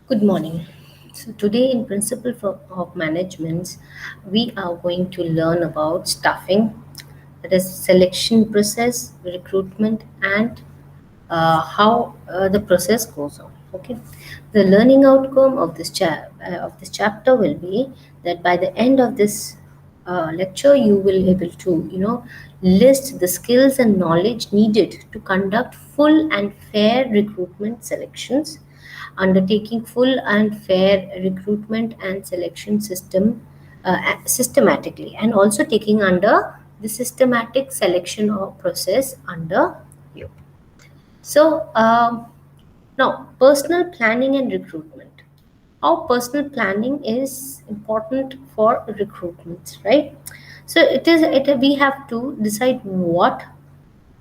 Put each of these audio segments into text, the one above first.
Good morning. So today in of Management, we are going to learn about staffing, that is selection process, recruitment, and how the process goes on. Okay, the learning outcome of of this chapter will be that by the end of this lecture, you will able to list the skills and knowledge needed to conduct full and fair recruitment selections, undertaking full and fair recruitment and selection systematically, and also taking under the systematic selection of process under you. So now, personal planning and recruitment. How personal planning is important for recruitment, right? So we have to decide what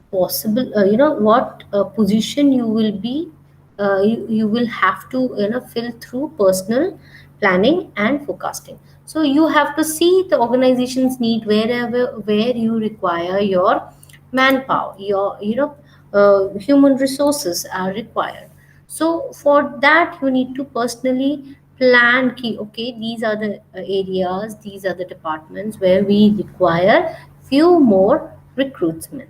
possible what position you will be you will have to fill through personal planning and forecasting. So you have to see the organization's need where you require your manpower, your human resources are required. So for that you need to personally plan key, okay, these are the areas, these are the departments where we require few more recruitment.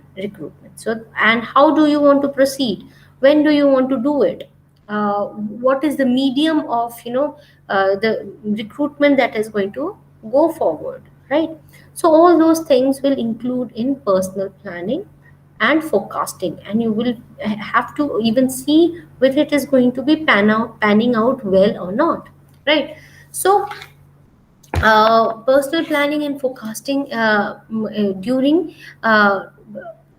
So, and how do you want to proceed, when do you want to do it, what is the medium of the recruitment that is going to go forward, right? So all those things will include in personal planning and forecasting, and you will have to even see whether it is going to be panning out well or not, right? So personal planning and forecasting during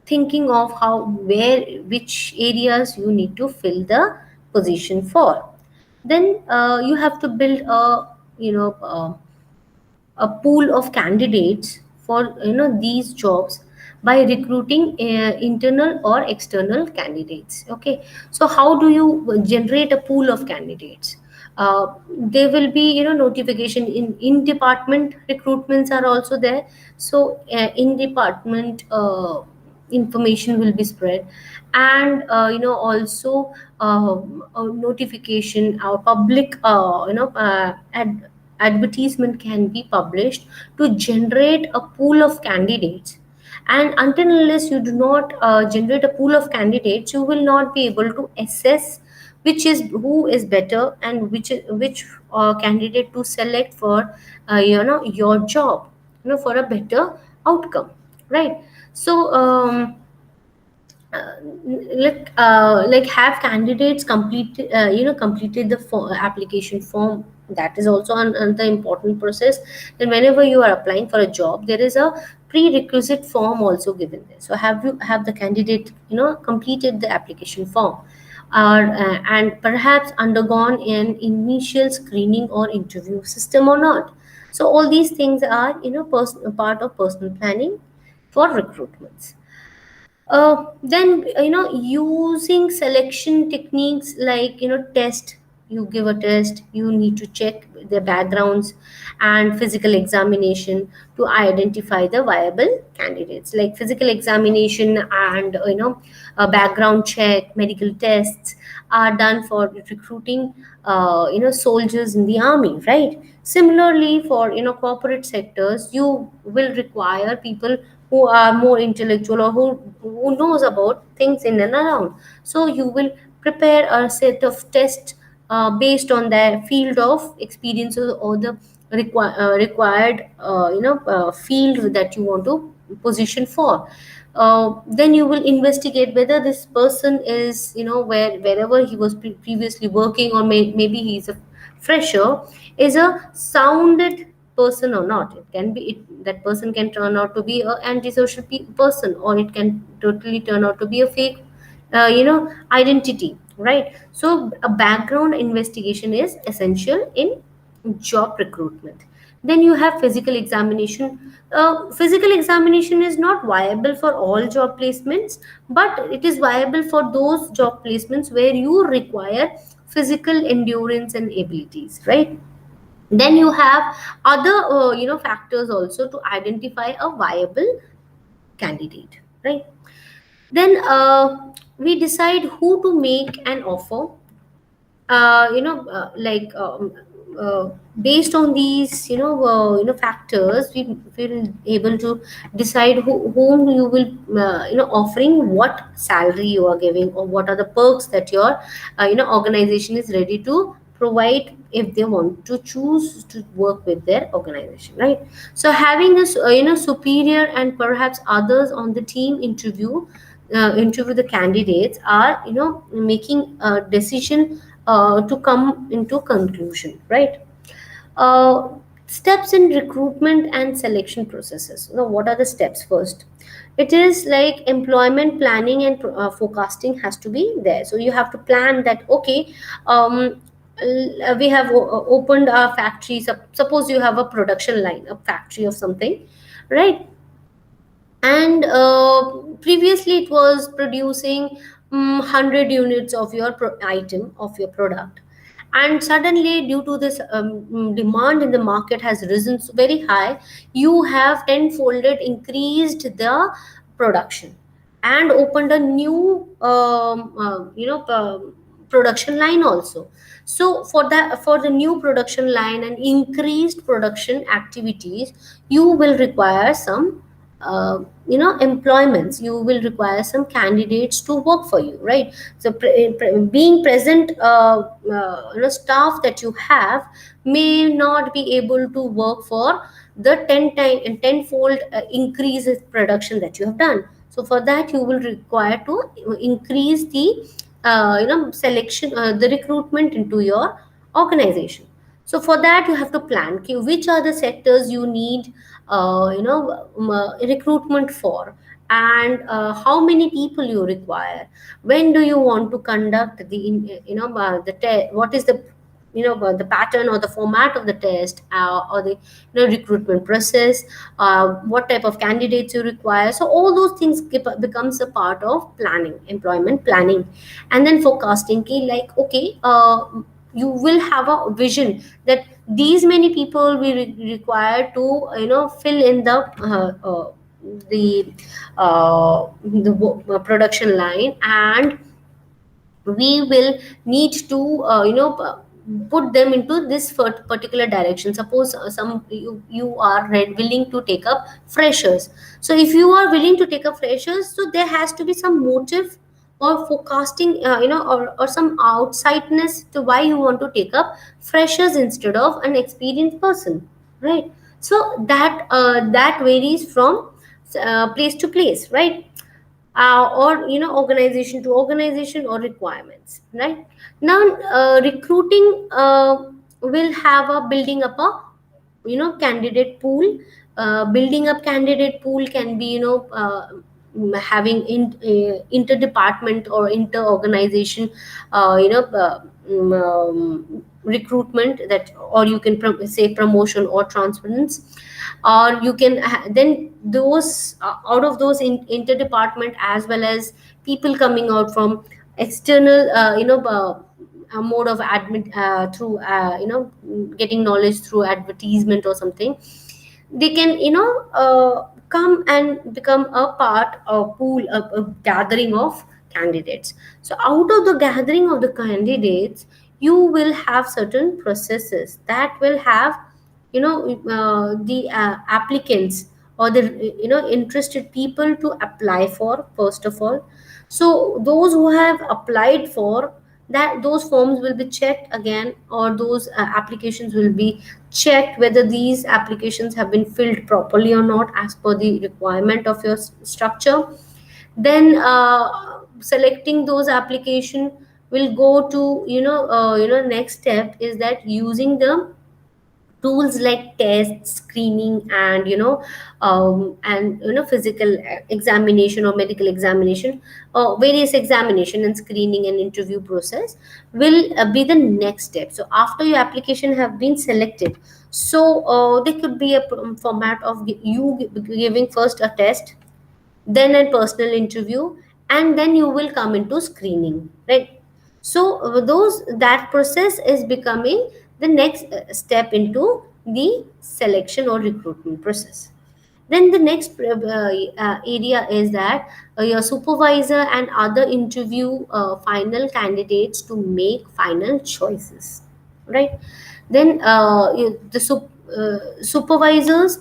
thinking of how where which areas you need to fill the position for. Then you have to build a pool of candidates for these jobs by recruiting internal or external candidates. Okay, so how do you generate a pool of candidates? There will be notification in department recruitments are also there. So in department information will be spread, and also a notification or public advertisement can be published to generate a pool of candidates. And until unless you do not generate a pool of candidates, you will not be able to assess which is who is better and which candidate to select for your job, for a better outcome, right? So uh, like have candidates completed the application form. That is also another important process. Then whenever you are applying for a job, there is a prerequisite form also given there. So have the candidate completed the application form, and perhaps undergone an initial screening or interview system or not. So all these things are part of personal planning for recruitments. Then using selection techniques like test. You give a test, you need to check their backgrounds and physical examination to identify the viable candidates, like physical examination and a background check, medical tests are done for recruiting soldiers in the army, right? Similarly, for corporate sectors, you will require people who are more intellectual, or who knows about things in and around. So you will prepare a set of tests based on their field of experiences, or the required field that you want to position for. Then you will investigate whether this person is wherever he was previously working, or maybe he's a fresher, is a sounded person or not. It can be that person can turn out to be a antisocial person, or it can totally turn out to be a fake identity, right? So a background investigation is essential in job recruitment. Then you have physical examination. Physical examination is not viable for all job placements, but it is viable for those job placements where you require physical endurance and abilities, right? Then you have other factors also to identify a viable candidate, right? Then we decide who to make an offer, like based on these factors, we will able to decide whom you will offering what salary you are giving, or what are the perks that your organization is ready to provide if they want to choose to work with their organization, right? So having this superior and perhaps others on the team interview the candidates are making a decision to come into conclusion, right? uh, Steps in recruitment and selection processes. What are the steps? First, it is like employment planning and forecasting has to be there. So you have to plan that, okay, we have opened our factory. Suppose you have a production line, a factory of something, right? And previously it was producing 100 units of your item of your product, and suddenly due to this demand in the market has risen very high, you have tenfolded increased the production and opened a new production line also. So for that, for the new production line and increased production activities, you will require some employments. You will require some candidates to work for you, right? So being present, staff that you have may not be able to work for the 10 time and tenfold increase in production that you have done. So for that you will require to increase the selection, the recruitment into your organization. So for that you have to plan, okay, which are the sectors you need recruitment for, and how many people you require, when do you want to conduct the what is the the pattern or the format of the test, or the recruitment process, what type of candidates you require. So all those things becomes a part of planning, employment planning. And then forecasting key, like, okay, you will have a vision that these many people we require to fill in the production line, and we will need to put them into this particular direction. Suppose you are willing to take up freshers. So if you are willing to take up freshers, so there has to be some motive or forecasting, or some outsideness to why you want to take up freshers instead of an experienced person, right? So that varies from place to place, right? Or organization to organization or requirements, right? Now recruiting will have a building up a candidate pool. Building up candidate pool can be having interdepartment or inter organization recruitment, that, or you can say promotion or transference, or you can then those out of those interdepartment, as well as people coming out from external a mode of admit through getting knowledge through advertisement or something. They can come and become a part of pool, a gathering of candidates. So out of the gathering of the candidates, you will have certain processes that will have the applicants or the interested people to apply for, first of all. So those who have applied for that, those forms will be checked again, or those applications will be checked whether these applications have been filled properly or not as per the requirement of your structure. Then selecting those application will go to next step is that using the tools like test screening and physical examination or medical examination, or various examination and screening and interview process will be the next step. So after your application have been selected, so there could be a format of you giving first a test, then a personal interview, and then you will come into screening, right? So those that process is becoming the next step into the selection or recruitment process. Then the next area is that your supervisor and other interview final candidates to make final choices, right? Then supervisors,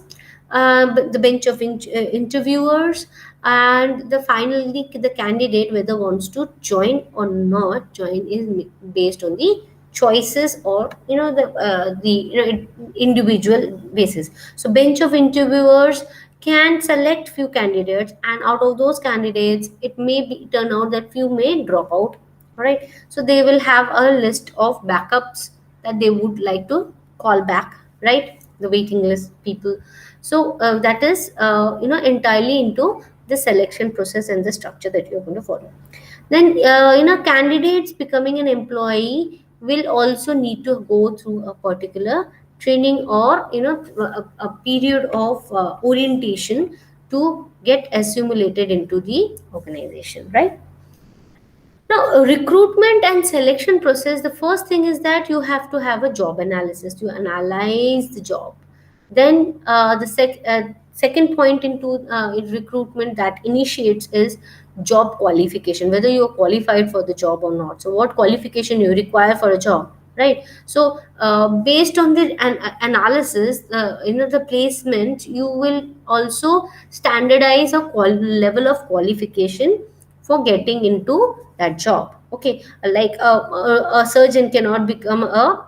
the bench of interviewers, and the finally the candidate whether wants to join or not join is based on the choices, or the individual basis. So bench of interviewers can select few candidates, and out of those candidates it may be turn out that few may drop out, right? So they will have a list of backups that they would like to call back, right? The waiting list people. So that is entirely into the selection process and the structure that you're going to follow. Then candidates becoming an employee will also need to go through a particular training, or a period of orientation to get assimilated into the organization, right? Now, recruitment and selection process, the first thing is that you have to have a job analysis. You analyze the job. Then second point into in recruitment that initiates is job qualification, whether you are qualified for the job or not. So what qualification you require for a job, right? So based on the analysis, the placement, you will also standardize a level of qualification for getting into that job. Okay, like a surgeon cannot become a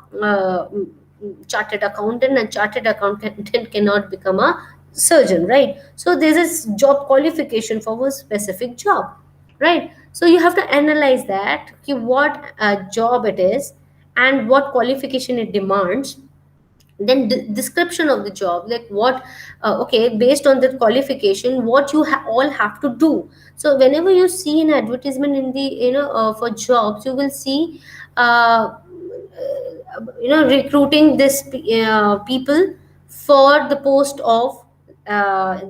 chartered accountant, and chartered accountant cannot become a surgeon, right? So there's a job qualification for a specific job, right? So you have to analyze that, okay, what job it is and what qualification it demands. Then description of the job, like what okay, based on the qualification, what you all have to do. So whenever you see an advertisement in the for jobs, you will see recruiting this people for the post of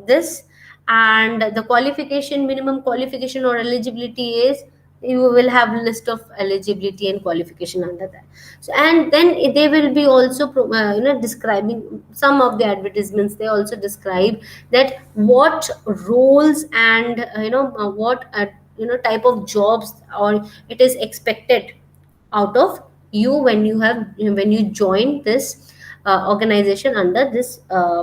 this, and the qualification, minimum qualification or eligibility is, you will have list of eligibility and qualification under that. So and then they will be also describing some of the advertisements, they also describe that what roles and what type of jobs or it is expected out of you when you have when you join this organization under this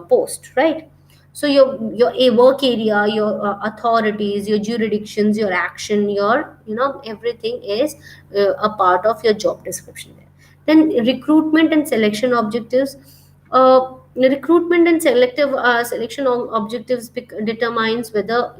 post, right? So your a work area, your authorities, your jurisdictions, your action, your everything is a part of your job description there. Then recruitment and selection objectives. Recruitment and selective selection objectives determines whether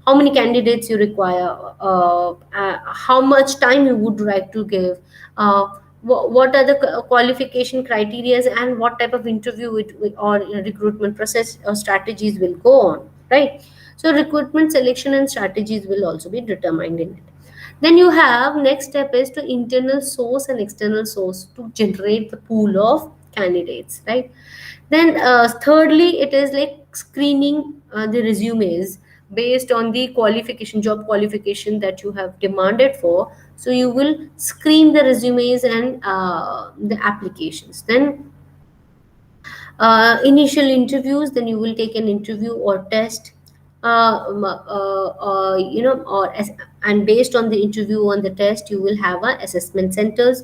how many candidates you require, how much time you would like to give, uh, what are the qualification criteria, and what type of interview or recruitment process or strategies will go on, right? So recruitment, selection and strategies will also be determined in it. Then you have next step is to internal source and external source to generate the pool of candidates, right? Then thirdly, it is like screening the resumes based on the qualification, job qualification that you have demanded for. So you will screen the resumes and the applications. Then initial interviews, then you will take an interview or test, and based on the interview on the test you will have a assessment centers.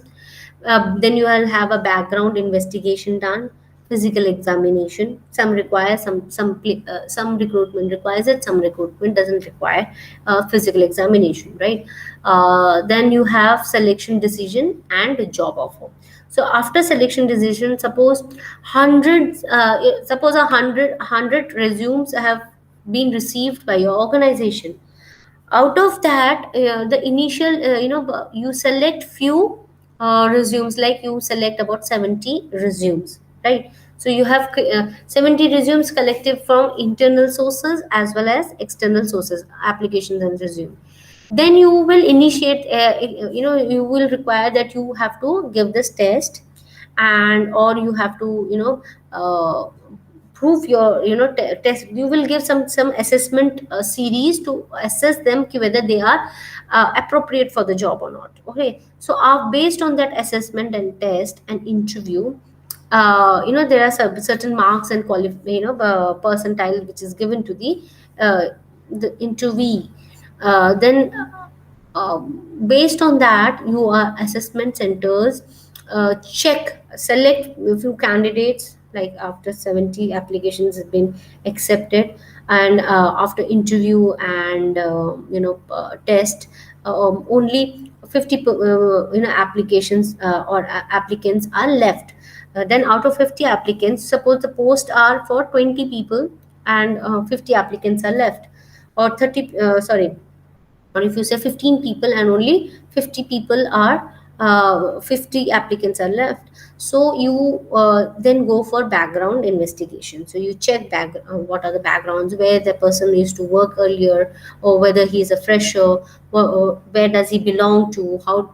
Then you will have a background investigation done, physical examination, some require some recruitment requires it, some recruitment doesn't require physical examination, right? Then you have selection decision and a job offer. So after selection decision, suppose hundreds suppose a hundred resumes have been received by your organization. Out of that, the initial you select few resumes, like you select about 70 resumes, right? So you have 70 resumes collected from internal sources as well as external sources, applications and resume. Then you will initiate you will require that you have to give this test, and or you have to prove your test. You will give some assessment series to assess them whether they are appropriate for the job or not. Okay, so based on that assessment and test and interview, there are certain marks and percentile which is given to uh, the interviewee. Then based on that, your assessment centers select a few candidates, like after 70 applications have been accepted, and after interview and test, only 50 applications or applicants are left. Then out of 50 applicants, suppose the posts are for 20 people, and 50 applicants are left, or 30, sorry, or if you say 15 people and only 50 people are 50 applicants are left, so you then go for background investigation. So you check what are the backgrounds, where the person used to work earlier, or whether he is a fresher, where does he belong to, how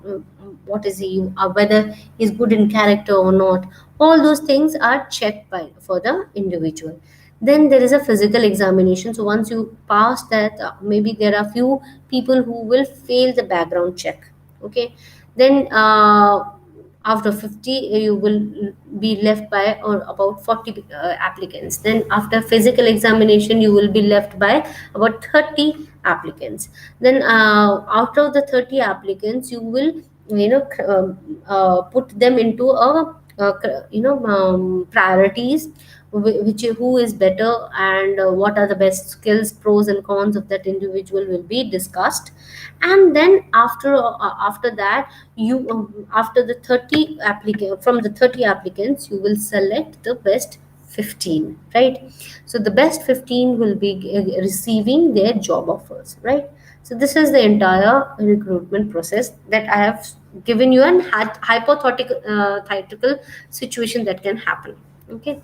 what is he, whether he's good in character or not. All those things are checked by for the individual. Then there is a physical examination. So once you pass that, maybe there are few people who will fail the background check. Okay. Then after 50, you will be left by or about 40 applicants. Then after physical examination, you will be left by about 30 applicants. Then out of the 30 applicants, you will put them into priorities, which who is better, and what are the best skills, pros and cons of that individual will be discussed. And then after that, you after the 30 applicant from the 30 applicants, you will select the best 15, right? So the best 15 will be receiving their job offers, right? So this is the entire recruitment process that I have given you an hypothetical situation that can happen. Okay.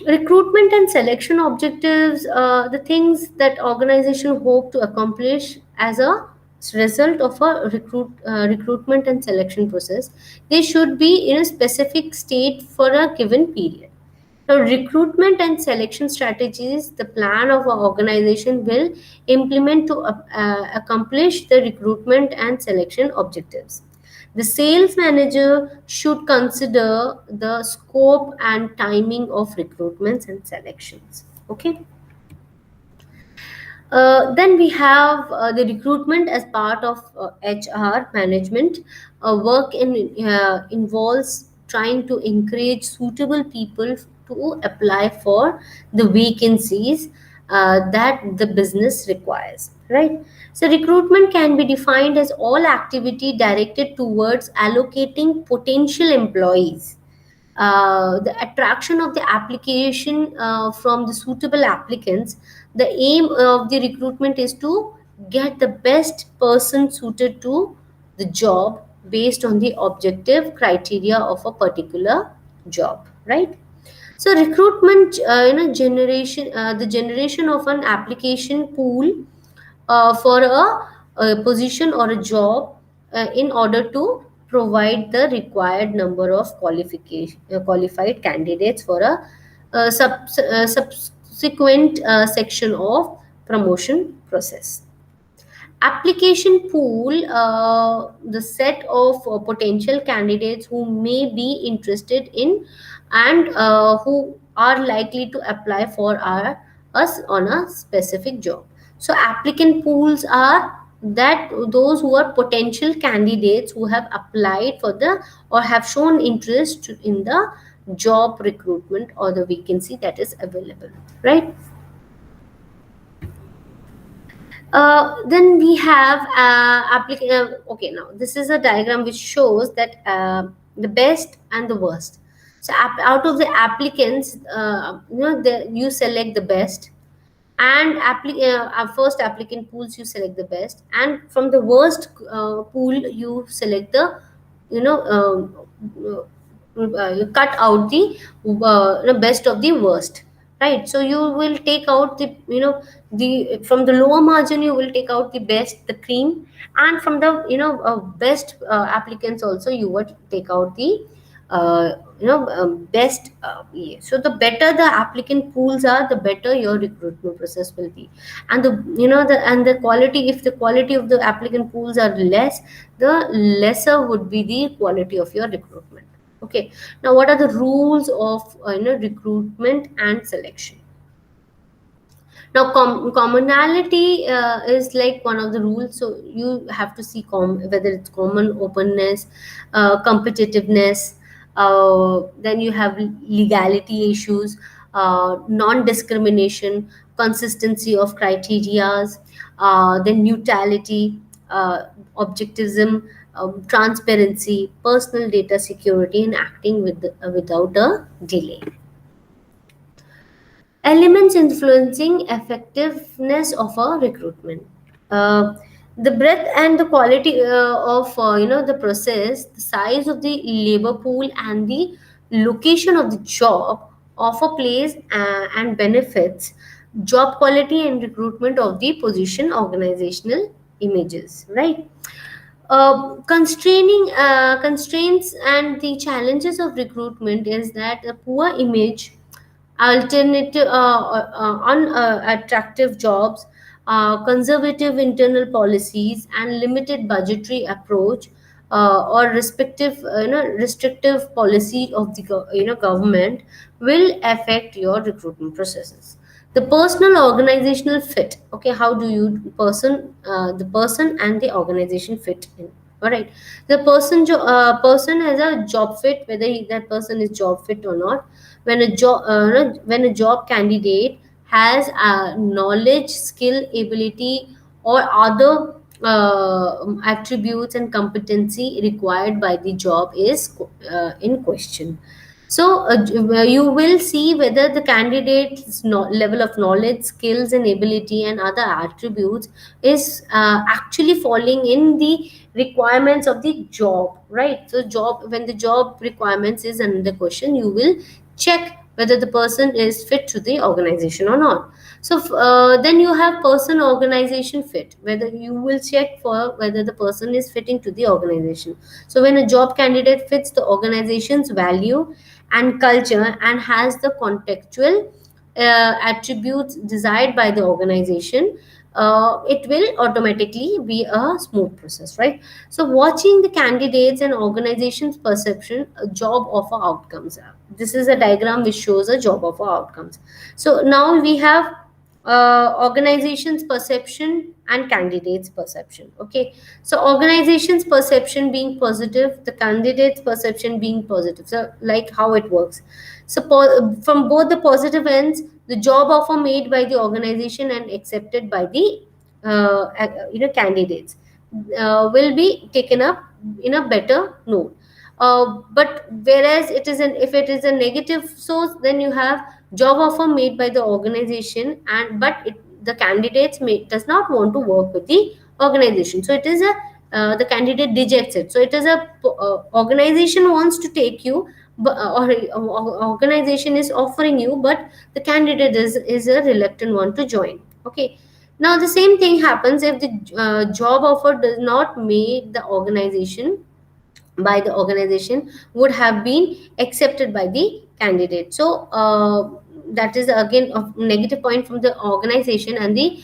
Recruitment and selection objectives, the things that organization hope to accomplish as a result of a recruitment and selection process, they should be in a specific state for a given period. Now, recruitment and selection strategies, the plan of an organization will implement to accomplish the recruitment and selection objectives. The sales manager should consider the scope and timing of recruitments and selections. Okay. Then we have the recruitment as part of HR management. Work involves trying to encourage suitable people to apply for the vacancies that the business requires, right? So recruitment can be defined as all activity directed towards allocating potential employees, the attraction of the application from the suitable applicants. The aim of the recruitment is to get the best person suited to the job based on the objective criteria of a particular job, right? So recruitment, the generation of an application pool for a position or a job, in order to provide the required number of qualified candidates for a subsequent section of promotion process. Application pool, the set of potential candidates who may be interested in and who are likely to apply for us on a specific job. So applicant pools are that those who are potential candidates who have applied for the or have shown interest in the job recruitment or the vacancy that is available, right? Then we have okay, now this is a diagram which shows that the best and the worst. So out of the applicants, you select the best, and first applicant pools you select the best, and from the worst pool you select the you know you cut out the best of the worst, right? So you will take out the the from the lower margin you will take out the best, the cream, and from the best applicants also you would take out the best. Yeah. So the better the applicant pools are, the better your recruitment process will be. And the quality, if the quality of the applicant pools are less, the lesser would be the quality of your recruitment. Okay, now what are the rules of recruitment and selection? Now, commonality is like one of the rules. So you have to see whether it's common, openness, competitiveness. Then you have legality issues, non-discrimination, consistency of criterias, then neutrality, uh, objectivism, transparency, personal data security, and acting without a delay. Elements influencing effectiveness of a recruitment. uh, the breadth and the quality of the process, the size of the labor pool, and the location of the job offer place and benefits job quality and recruitment of the position organizational images, right? Constraints and the challenges of recruitment is that a poor image, alternative unattractive jobs, conservative internal policies, and limited budgetary approach, or respective restrictive policy of the government will affect your recruitment processes. The personal organizational fit. Okay, how do you the person and the organization fit in? All right, the person has a job fit, whether that person is job fit or not. When a job candidate has knowledge, skill, ability, or other attributes and competency required by the job is in question. So you will see whether the candidate's level of knowledge, skills, and ability, and other attributes is actually falling in the requirements of the job, right? So job, when the job requirements is under question, you will check whether the person is fit to the organization or not. So then you have person organization fit, whether you will check for whether the person is fitting to the organization. So when a job candidate fits the organization's value and culture and has the contextual attributes desired by the organization, it will automatically be a smooth process, right? So watching the candidates and organizations perception, job offer outcomes. This is a diagram which shows a job offer outcomes. So now we have organizations perception and candidates perception. Okay, so organizations perception being positive, the candidates perception being positive. So like how it works. So from both the positive ends, the job offer made by the organization and accepted by the candidates will be taken up in a better note. But whereas it is an if it is a negative source, then you have job offer made by the organization, and but the candidates does not want to work with the organization. So it is a the candidate rejects it. So it is a organization wants to take you, or organization is offering you, but the candidate is a reluctant one to join. Okay, now the same thing happens if the job offer does not make the organization by the organization would have been accepted by the candidate. So that is again a negative point from the organization, and the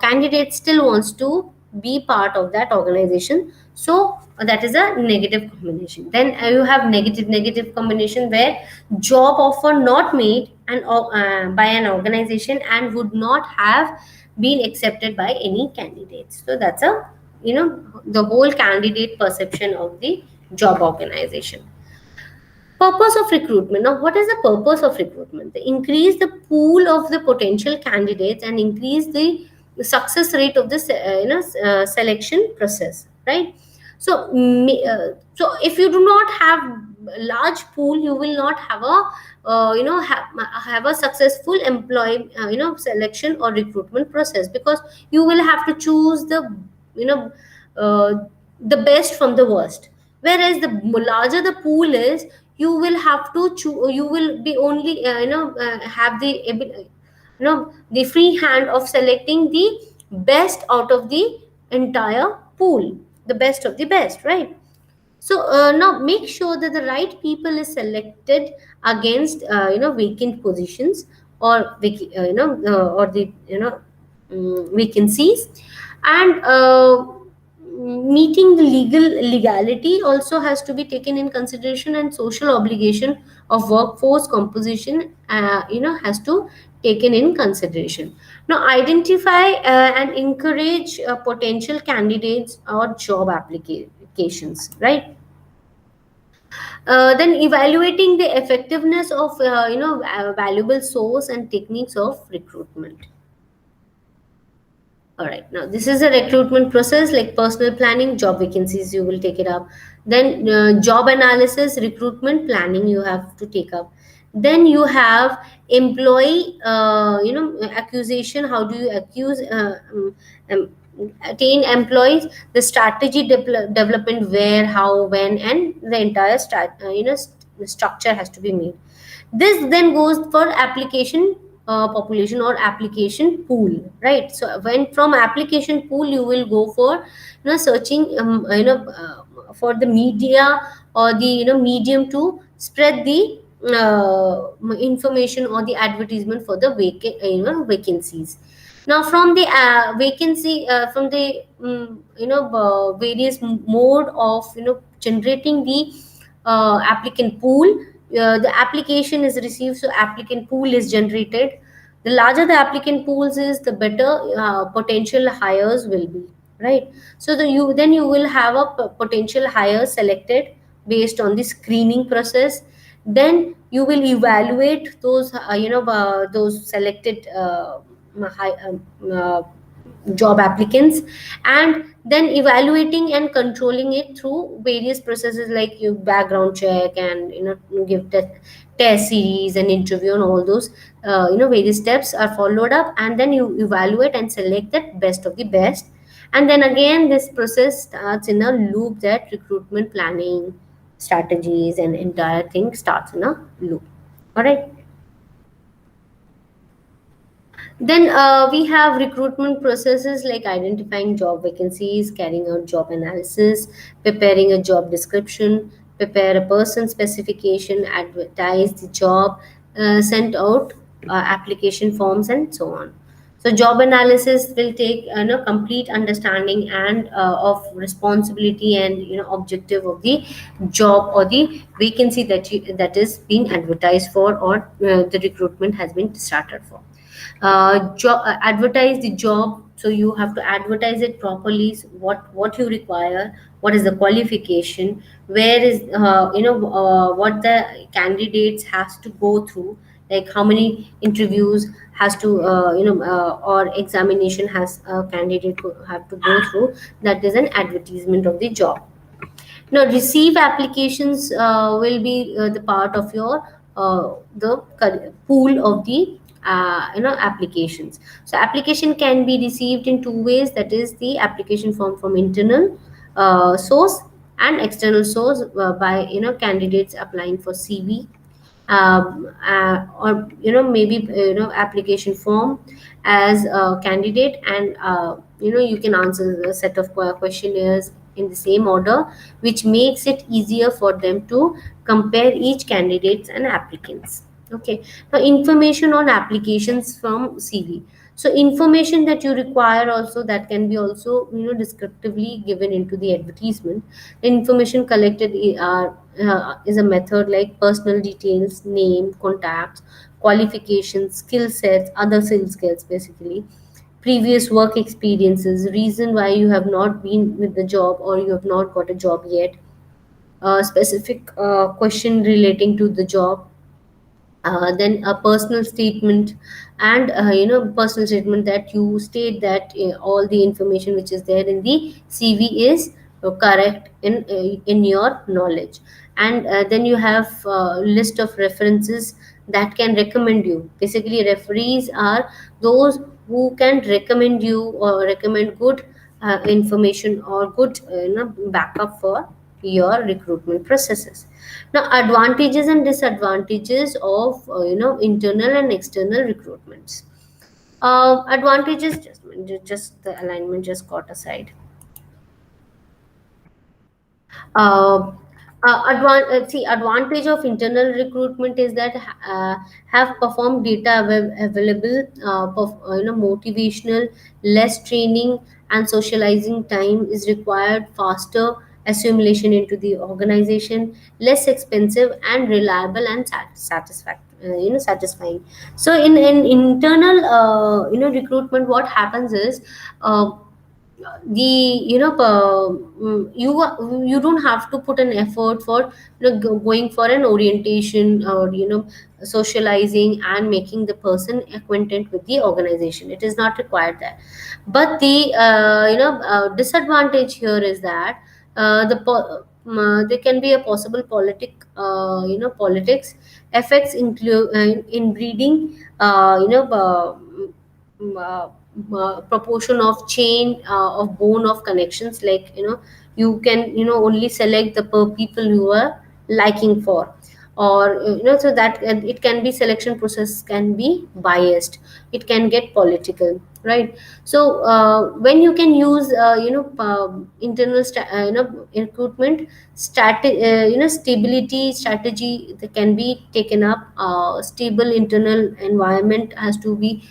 candidate still wants to be part of that organization. So that is a negative combination. Then you have negative combination, where job offer not made by an organization and would not have been accepted by any candidates. So that's a the whole candidate perception of the job organization. Purpose of recruitment. Now, what is the purpose of recruitment? They increase the pool of the potential candidates and increase the success rate of the selection process, right? So, so if you do not have a large pool, you will not have a have a successful employee selection or recruitment process, because you will have to choose you know uh, the best from the worst. Whereas the larger the pool is, you will have to choose, you will be only have the the free hand of selecting the best out of the entire pool, the best of the best, right? So now make sure that the right people is selected against vacant positions, or or the vacancies, and meeting the legality also has to be taken in consideration, and social obligation of workforce composition has to taken in consideration. Now identify and encourage potential candidates or job applications, right? Then evaluating the effectiveness of valuable source and techniques of recruitment. All right, now this is a recruitment process like personal planning, job vacancies, you will take it up. Then job analysis, recruitment planning, you have to take up. Then you have employee, accusation. How do you accuse, um, attain employees? The strategy development, where, how, when, and the entire structure has to be made. This then goes for application population or application pool, right? So when from application pool you will go for searching, for the media or the medium to spread the information or the advertisement for the vacancies. Now from the vacancy, from the various mode of generating the applicant pool, the application is received, so applicant pool is generated. The larger the applicant pools is, the better potential hires will be, right? So you will have a potential hire selected based on the screening process. Then you will evaluate those selected high, job applicants, and then evaluating and controlling it through various processes like your background check, and give test series and interview, and all those various steps are followed up, and then you evaluate and select the best of the best. And then again this process starts in a loop, that recruitment planning strategies and entire thing starts in a loop. All right. Then we have recruitment processes like identifying job vacancies, carrying out job analysis, preparing a job description, prepare a person specification, advertise the job, send out application forms, and so on. So job analysis will take complete understanding and of responsibility and objective of the job or the vacancy that is being advertised for, or the recruitment has been started for. Advertise the job, so you have to advertise it properly. So what you require, what is the qualification, where is what the candidates has to go through, like how many interviews has to or examination has a candidate have to go through. That is an advertisement of the job. Now, receive applications will be the part of your pool of the applications. So, application can be received in two ways. That is the application form from internal source and external source, by candidates applying for CV, or maybe application form as a candidate, and you can answer a set of questionnaires in the same order, which makes it easier for them to compare each candidates and applicants. Okay. Now information on applications from CV. So information that you require also, that can be also descriptively given into the advertisement. The information collected is a method like personal details, name, contacts, qualifications, skill sets, other skills basically, previous work experiences, reason why you have not been with the job or you have not got a job yet, specific question relating to the job, then a personal statement, and personal statement that you state that all the information which is there in the CV is correct in your knowledge. And then you have list of references that can recommend you. Basically referees are those who can recommend you or recommend good information or good backup for your recruitment processes. Now advantages and disadvantages of internal and external recruitments. Advantages, just the alignment just got aside. uh, See, advantage of internal recruitment is that have performed data available, motivational, less training and socializing time is required, faster assimilation into the organization, less expensive and reliable and satisfying. So in internal recruitment, what happens is, uh, the you don't have to put an effort for going for an orientation, or socializing and making the person acquainted with the organization. It is not required there. But the disadvantage here is that there can be a possible politics effects include in breeding, proportion of chain of bone of connections, like you can only select the people you are liking for, or so that it can be, selection process can be biased, it can get political, right? So when you can use internal recruitment stability strategy that can be taken up. Stable internal environment has to be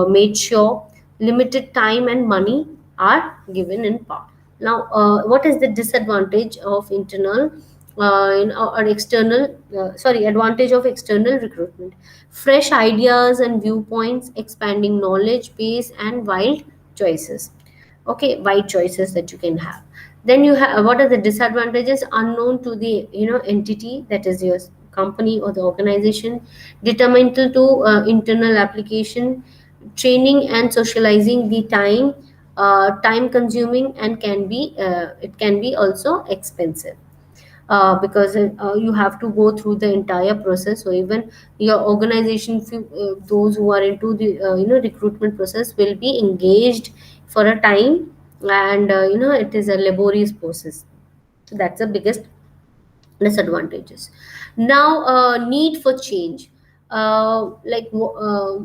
made sure, limited time and money are given in part. Now, what is the disadvantage of internal or external, sorry, advantage of external recruitment? Fresh ideas and viewpoints, expanding knowledge base and wild choices. Okay, wide choices that you can have. Then you have, what are the disadvantages? Unknown to the entity, that is your company or the organization, detrimental to internal application, training and socializing the time, time consuming, and can be it can be also expensive, because you have to go through the entire process. So even your organization, those who are into the recruitment process will be engaged for a time, and it is a laborious process. So that's the biggest disadvantages. Now, need for change,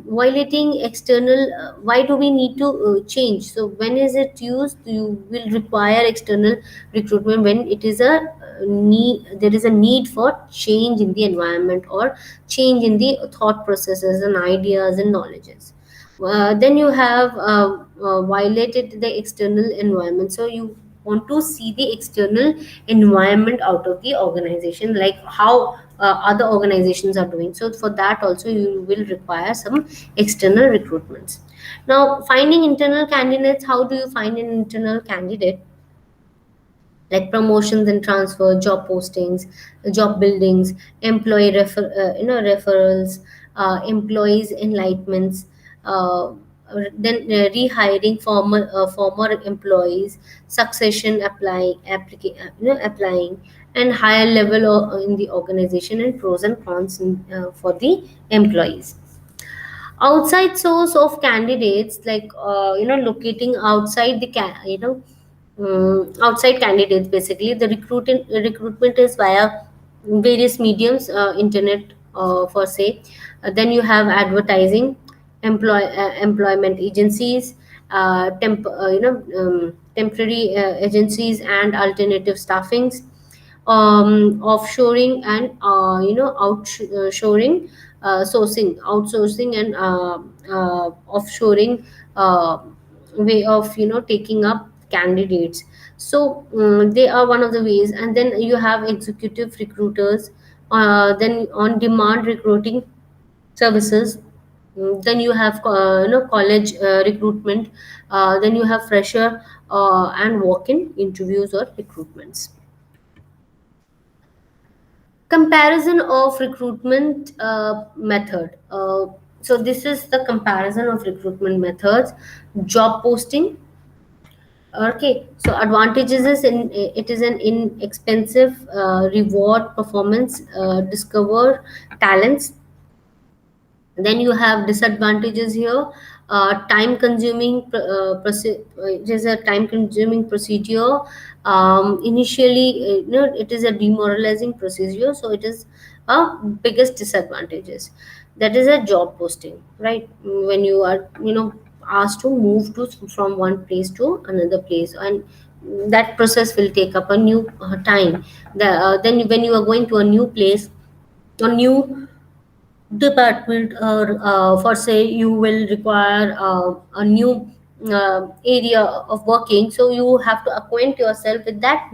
violating external, why do we need to change? So when is it used? You will require external recruitment when it is a need, there is a need for change in the environment, or change in the thought processes and ideas and knowledges. Then you have violated the external environment, so you want to see the external environment out of the organization, like how other organizations are doing. So for that also you will require some external recruitments. Now, finding internal candidates, how do you find an internal candidate? Like promotions and transfer, job postings, job buildings, referrals, employees enlightenments, uh, then rehiring former employees, succession applying, and higher level in the organization, and pros and cons for the employees. Outside source of candidates, like locating outside the outside candidates. Basically, the recruitment is via various mediums, internet, for say. Then you have advertising, employment agencies, temporary agencies and alternative staffings, offshoring and outshoring, sourcing, outsourcing, and offshoring way of taking up candidates. So they are one of the ways. And then you have executive recruiters, then on demand recruiting services. Then you have college recruitment, then you have fresher and walk-in interviews or recruitments. Comparison of recruitment method. So this is the comparison of recruitment methods. Job posting. Okay, so advantages is in it is an inexpensive, reward performance, discover talents. Then you have disadvantages here. Time consuming, it is a time consuming procedure. Initially, it is a demoralizing procedure, so it is a biggest disadvantages. That is a job posting, right? When you are asked to move to from one place to another place, and that process will take up a new time. Then when you are going to a new place, a new department, or for say you will require a new area of working, so you have to acquaint yourself with that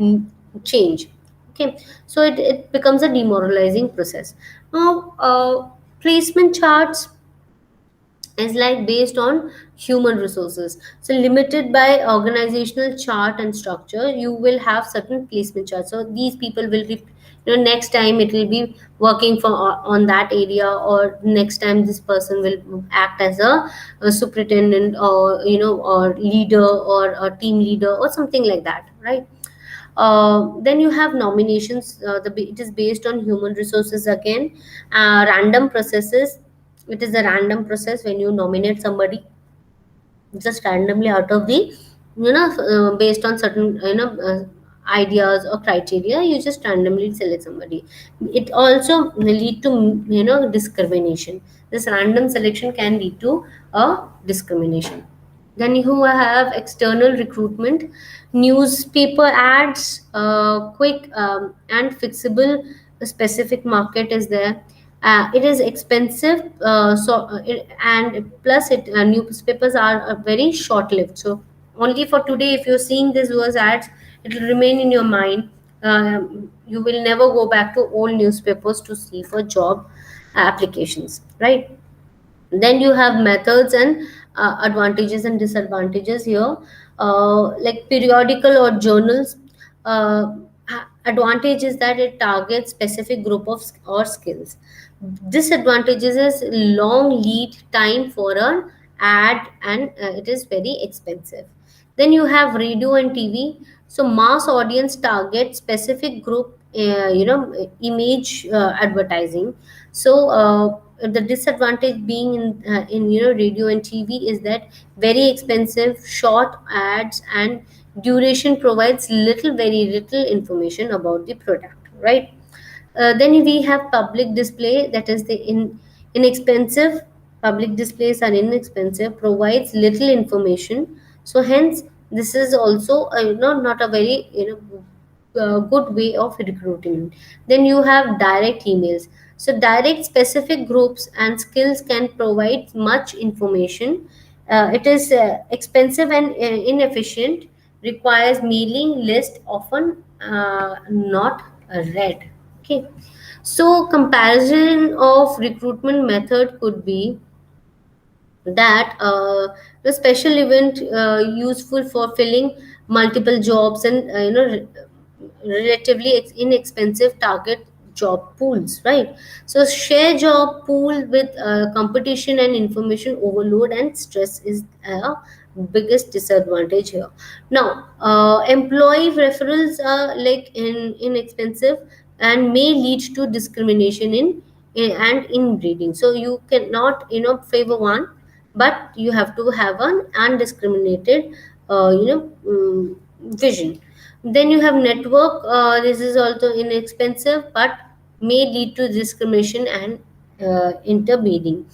change. Okay, so it becomes a demoralizing process. Now placement charts is like based on human resources, so limited by organizational chart and structure, you will have certain placement charts. So these people will be, next time it will be working for on that area, or next time this person will act as a superintendent, or or leader, or a team leader, or something like that, right? Then you have nominations. It is based on human resources again. Random processes. It is a random process when you nominate somebody just randomly out of the, based on certain, ideas or criteria. You just randomly select somebody. It also lead to, discrimination. This random selection can lead to a discrimination. Then you have external recruitment, newspaper ads, quick and fixable specific market is there. It is expensive, and plus newspapers are very short lived. So only for today, if you're seeing these was ads, it will remain in your mind. You will never go back to old newspapers to see for job applications, right? Then you have methods and advantages and disadvantages here. Like periodical or journals, advantage is that it targets specific group of or skills. Disadvantages is long lead time for an ad, and it is very expensive. Then you have radio and TV. So mass audience target specific group, image advertising. So the disadvantage being in radio and TV is that very expensive, short ads, and duration provides very little information about the product, right? Then we have public display, that is the inexpensive. Public displays are inexpensive, provides little information. So hence this is also not a very good way of recruiting. Then you have direct emails. So direct specific groups and skills can provide much information. It is expensive and inefficient, requires mailing list, often not read. Okay, so comparison of recruitment method could be that the special event useful for filling multiple jobs, and relatively inexpensive target job pools, right? So share job pool with competition and information overload and stress is a biggest disadvantage here. Now employee referrals are like inexpensive and may lead to discrimination and inbreeding. So you cannot favor one, but you have to have an undiscriminated vision. Then you have network. This is also inexpensive but may lead to discrimination and interbreeding.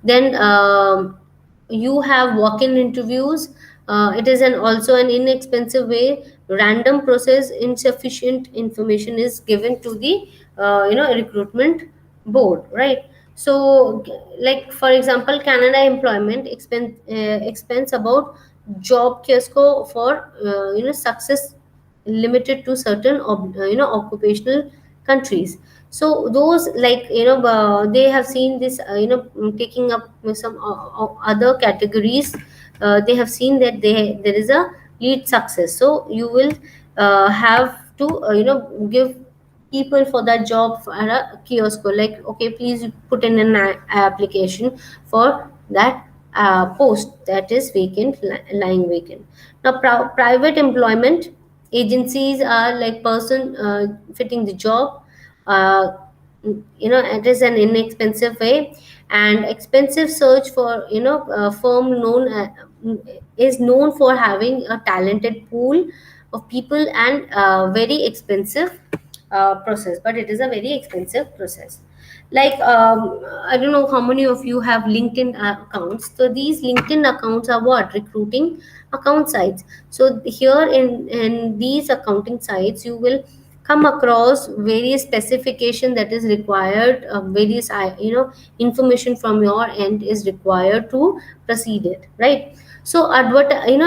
Then you have walk-in interviews. It is also an inexpensive way. Random process, insufficient information is given to the recruitment board, right? So like for example, Canada employment expense about job kiosco for success limited to certain occupational countries. So those like they have seen this taking up some other categories. They have seen that there is a lead success, so you will have to give people for that job for a kiosk, like okay, please put in an application for that post that is vacant, lying vacant. Now private employment agencies are like person fitting the job. uh, it is an inexpensive way, and expensive search for firm known is known for having a talented pool of people, and very expensive process, but it is a very expensive process. Like I don't know how many of you have LinkedIn accounts. So these LinkedIn accounts are what? Recruiting account sites. So here in these accounting sites, you will come across various specification that is required, various information from your end is required to proceed it, right? So advertising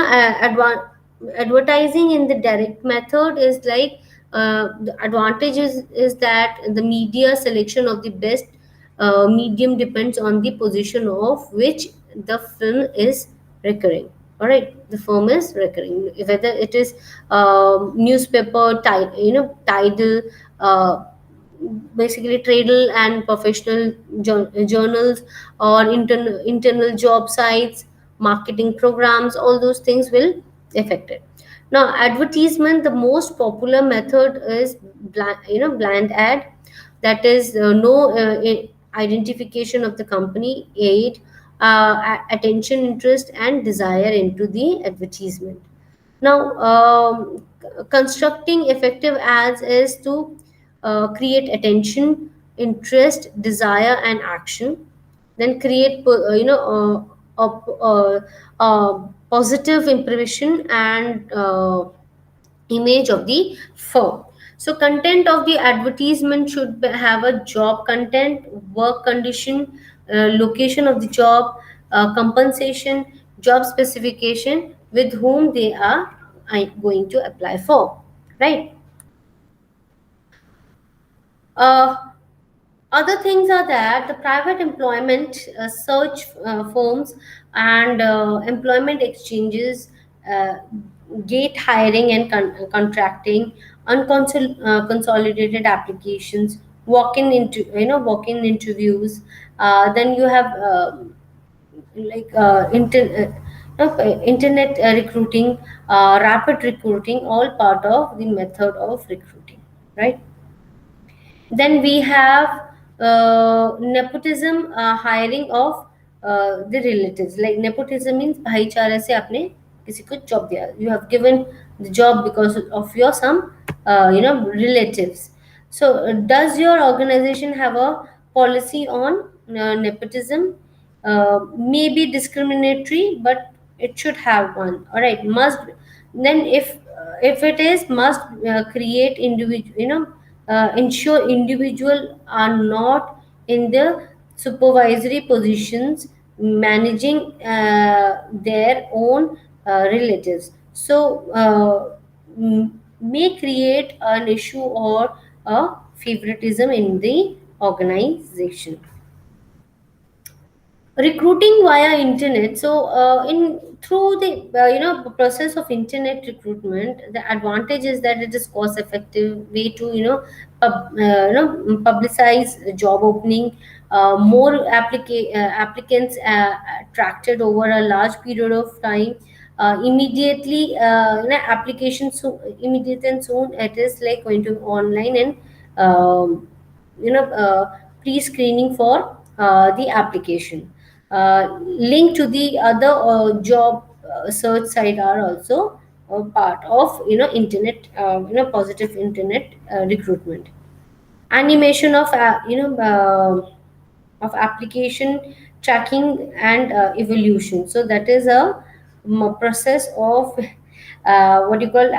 in the direct method is like, the advantage is that the media selection of the best medium depends on the position of which the film is recurring. All right, the film is recurring, whether it is newspaper, title, uh, basically tradal and professional journals, or internal job sites, marketing programs, all those things will affect it. Now advertisement, the most popular method is bland ad, that is no identification of the company, aid attention, interest and desire into the advertisement. Now, constructing effective ads is to create attention, interest, desire, and action. Then create, positive impression and image of the firm. So, content of the advertisement should have a job content, work condition, location of the job, compensation, job specification, with whom they are going to apply for, right? Uh, Other things are that the private employment search firms and employment exchanges, uh, gate hiring and contracting, consolidated applications, walk-in interviews. Then you have like internet recruiting, rapid recruiting, all part of the method of recruiting, right? Then we have nepotism, hiring of the relatives. Like nepotism means भाईचारे से आपने किसी को job दिया. You have given the job because of your some relatives. So does your organization have a policy on nepotism? May be discriminatory, but it should have one. All right, must. Then if it is, must create individual, ensure individual are not in the supervisory positions managing their own relatives. So may create an issue or a favoritism in the organization. Recruiting via internet. So in through the process of internet recruitment, the advantage is that it is cost effective way to publicize job opening. More applicants attracted over a large period of time. Immediately application, so immediate and soon it is like going to online and pre-screening for the application. Link to the other job search site are also part of internet, positive internet recruitment. Animation of application tracking and evolution. So that is a process of what you call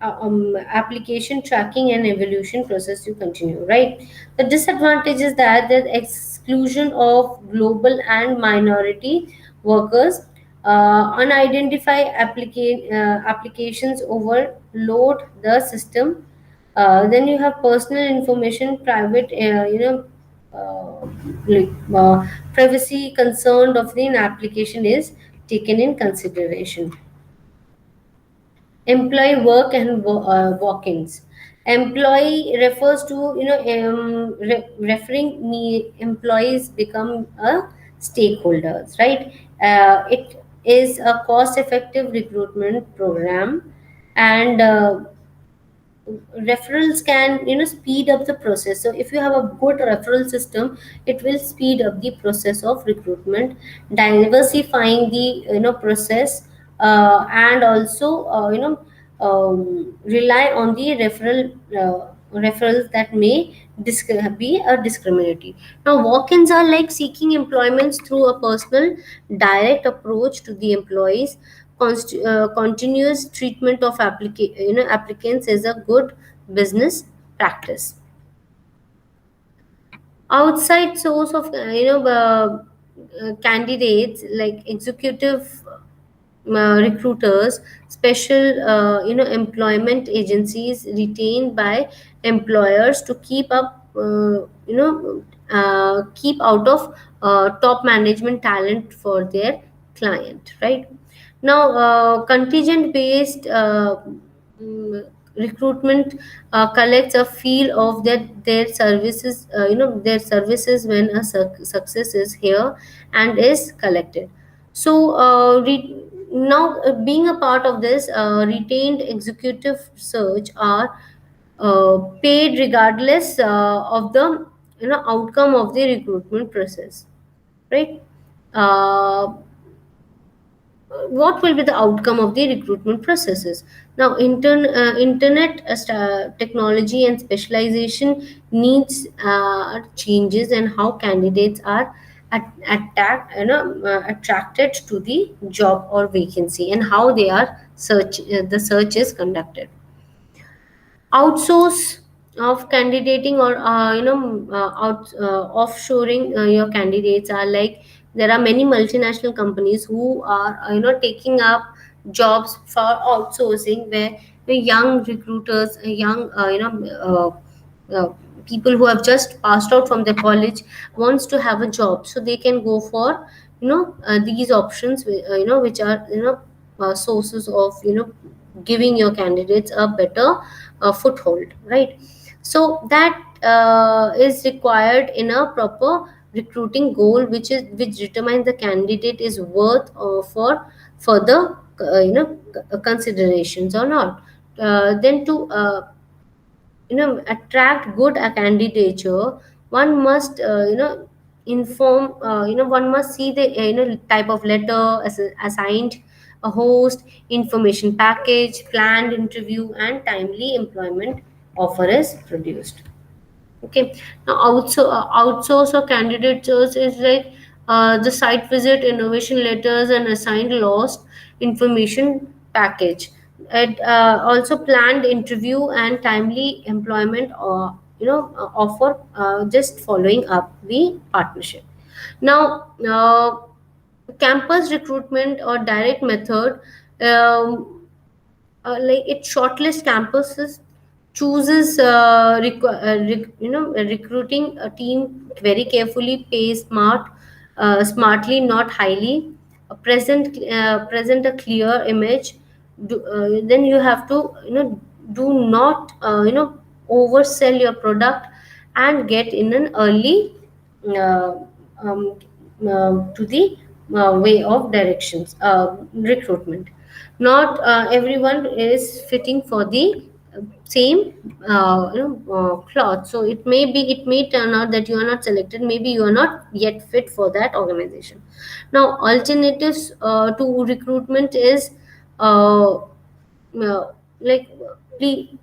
application tracking and evolution process you continue, right? The disadvantage is that the exclusion of global and minority workers, unidentified applications overload the system. Then you have personal information, private, uh, like privacy concerned of the application is taken in consideration. Employee work and walk-ins. Employee refers to referring me employees become a stakeholders, right? It is a cost-effective recruitment program, and referrals can speed up the process. So if you have a good referral system, it will speed up the process of recruitment, diversifying the process, and also rely on the referral referrals that may be a discriminatory. Now, walk-ins are like seeking employments through a personal, direct approach to the employees. Continuous treatment of applicants is a good business practice. Outside source of candidates like executive recruiters, special employment agencies retained by employers to keep up keep out of top management talent for their client, right? Now, contingent based recruitment collects a feel of their services, when a success is here and is collected. So, now being a part of this retained executive search are paid regardless of the outcome of the recruitment process, right? Uh, what will be the outcome of the recruitment processes? Now, internet technology and specialization needs changes and how candidates are attracted to the job or vacancy, and how they are the search is conducted. Outsource of candidating, or offshoring your candidates are like, there are many multinational companies who are taking up jobs for outsourcing, where the young recruiters, young people who have just passed out from their college wants to have a job, so they can go for these options, which are sources of giving your candidates a better foothold, right? So that is required in a proper recruiting goal, which determines the candidate is worth for further considerations or not. Then to attract good candidature, one must inform one must see the type of letter assigned, a host, information package, planned interview, and timely employment offer is produced. Okay. Now, outsource or candidate search is like the site visit, innovation letters, and assigned lost information package. It also planned interview and timely employment, or offer, just following up the partnership. Now, campus recruitment or direct method, like it shortlist campuses, chooses recruiting a team very carefully, pay smartly, not highly, present a clear image. Then you have to do not oversell your product, and get in an early uh, um, to the way of directions recruitment. Not everyone is fitting for the same cloth, so it may turn out that you are not selected, maybe you are not yet fit for that organization. Now, alternatives to recruitment is uh, like pre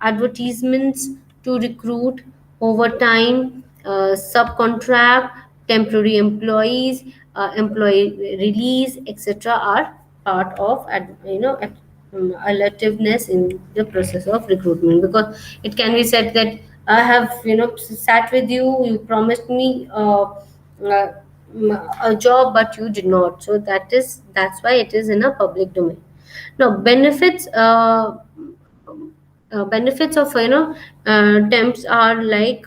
advertisements to recruit, overtime, subcontract, temporary employees, employee release, etc. are part of alertiveness in the process of recruitment, because it can be said that I have sat with you, you promised me uh, a job, but you did not. So that's why it is in a public domain. Now, benefits of temps are like,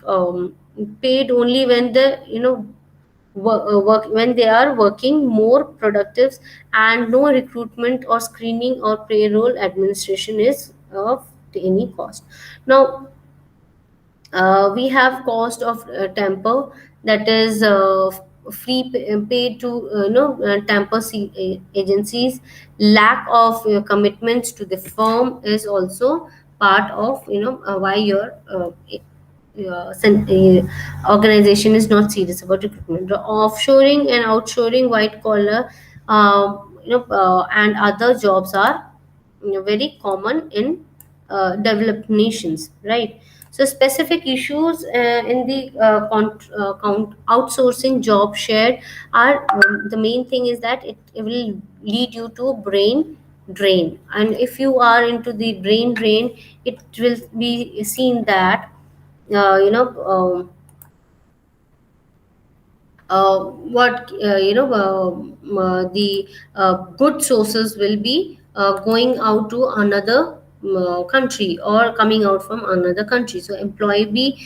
paid only when the work when they are working more productive, and no recruitment or screening or payroll administration is of any cost. Now, we have cost of temper, that is paid to temper agencies. Lack of commitments to the firm is also part of why your organization is not serious about recruitment. The offshoring and outshoring, white collar, and other jobs are very common in developed nations, right? So specific issues in the outsourcing job shared are, the main thing is that it will lead you to brain drain. And if you are into the brain drain, it will be seen that uh, you know um, what the good sources will be going out to another country or coming out from another country. So employability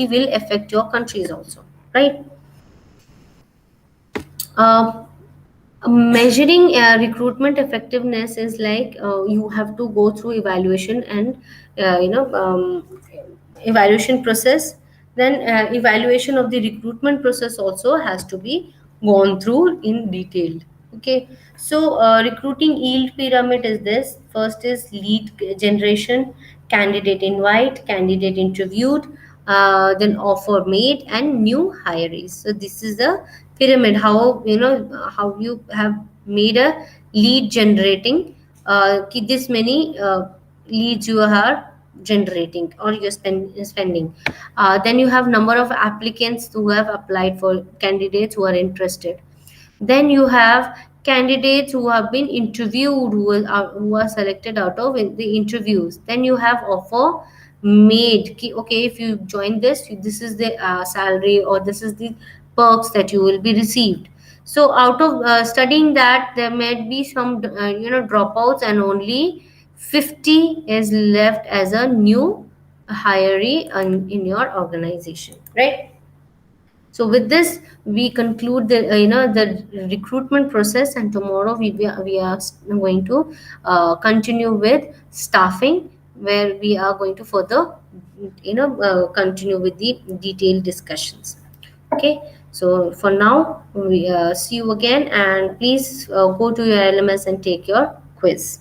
will affect your countries also, right? uh, Measuring recruitment effectiveness is like, you have to go through evaluation and uh, you know um, evaluation process. Then evaluation of the recruitment process also has to be gone through in detail. Okay, so recruiting yield pyramid is this: first is lead generation, candidate invite, candidate interviewed, then offer made, and new hirees. So this is the pyramid, how how you have made a lead generating, this many leads you are generating or you're spending. Then you have number of applicants who have applied, for candidates who are interested. Then you have candidates who have been interviewed, who are selected out of the interviews. Then you have offer made. Okay, if you join this, this is the salary, or this is the perks that you will be received. So out of studying that, there might be some dropouts, and only 50 is left as a new hiree in your organization, right? So with this, we conclude the the recruitment process, and tomorrow we are going to continue with staffing, where we are going to further continue with the detailed discussions. Okay, so for now, we see you again, and please go to your LMS and take your quiz.